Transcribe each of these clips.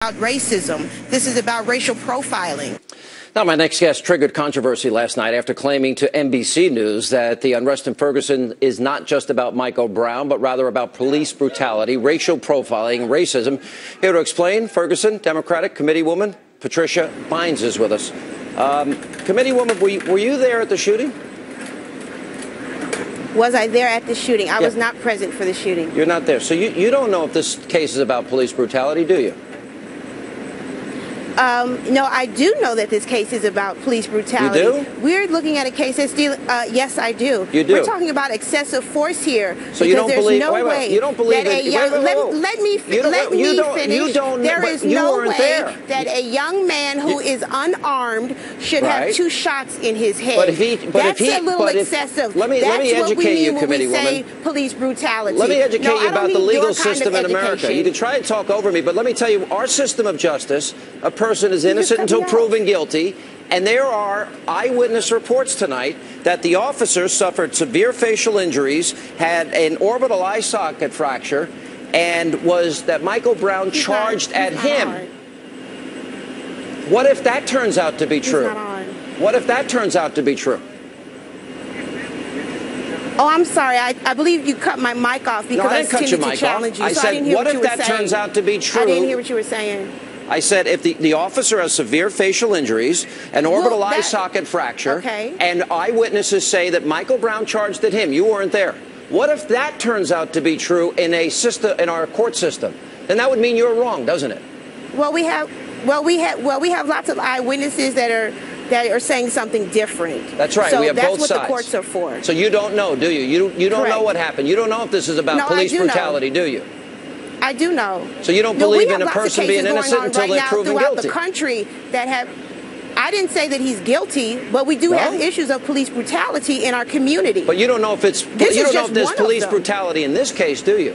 about racism. This is about racial profiling. Now, my next guest triggered controversy last night after claiming to NBC News that the unrest in Ferguson is not just about Michael Brown, but rather about police brutality, racial profiling, and racism. Here to explain, Ferguson, Democratic Committeewoman Patricia Bynes is with us. Committeewoman, were you there at the shooting? Was I there at the shooting? I was not present for the shooting. You're not there. So you don't know if this case is about police brutality, do you? No, I do know that this case is about police brutality. You do? We're looking at a case that's dealing. Yes, I do. You do? We're talking about excessive force here. So you don't believe? No way you don't believe that it? Let me finish. You don't. There is no way there. that a young man who is unarmed should have 2 shots in his head. That's a little excessive. Let me educate you, Committeewoman. Say police brutality. Let me educate you about the legal system in America. You can try and talk over me, but let me tell you, our system of justice, a person is innocent until proven guilty, and there are eyewitness reports tonight that the officer suffered severe facial injuries, had an orbital eye socket fracture, and that Michael Brown charged at him. What if that turns out to be true? What if that turns out to be true? Oh, I'm sorry. I believe you cut my mic off because I intended to challenge you. I said, what if that turns out to be true? I didn't hear what you were saying. I said if the officer has severe facial injuries, an orbital eye socket fracture, and eyewitnesses say that Michael Brown charged at him, you weren't there. What if that turns out to be true in our court system? Then that would mean you're wrong, doesn't it? Well, we have lots of eyewitnesses that are saying something different. That's right. So we have both sides. That's what the courts are for. So you don't know, do you? You don't know what happened. You don't know if this is about police brutality, do you? I do know. So you don't believe in a person being innocent until they're proven guilty? Throughout the country that have. I didn't say that he's guilty, but we do have issues of police brutality in our community. But you don't know if it's. You don't know if there's police brutality in this case, do you?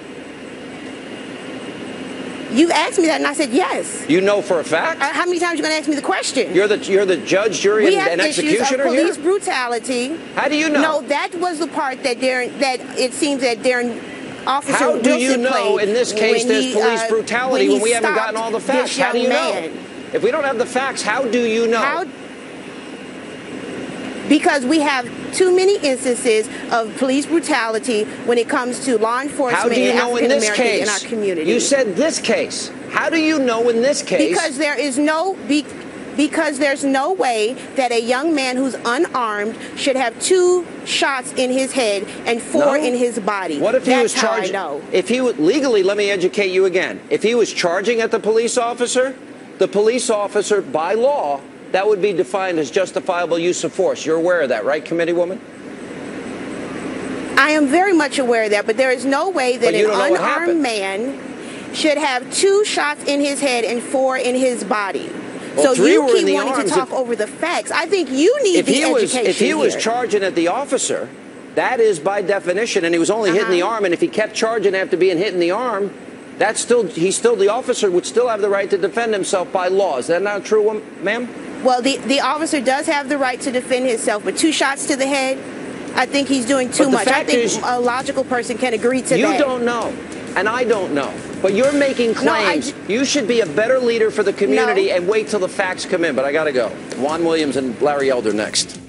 You asked me that, and I said yes. You know for a fact? How many times are you going to ask me the question? You're the judge, jury, and executioner here? We have issues of police brutality. How do you know? No, that was the part that it seems that Darren. Officer How do you know in this case there's police brutality when we haven't gotten all the facts? How do you know? If we don't have the facts, how do you know? Because we have too many instances of police brutality when it comes to law enforcement and African Americans in our community. You said this case. How do you know in this case? Because there's no way that a young man who's unarmed should have 2 shots in his head and 4 in his body. What if he was charging? If he would legally, let me educate you again. If he was charging at the police officer by law, that would be defined as justifiable use of force. You're aware of that, right, Committeewoman? I am very much aware of that, but there is no way that an unarmed man should have 2 shots in his head and 4 in his body. Well, so you keep wanting to talk over the facts. I think you need the education If he was charging at the officer, that is by definition, and he was only hitting the arm, and if he kept charging after being hit in the arm, the officer would still have the right to defend himself by law. Is that not true, ma'am? Well, the officer does have the right to defend himself, but 2 shots to the head, I think he's doing too much. I think a logical person can agree to that. You don't know, and I don't know. But you're making claims. You should be a better leader for the community and wait till the facts come in. But I got to go. Juan Williams and Larry Elder next.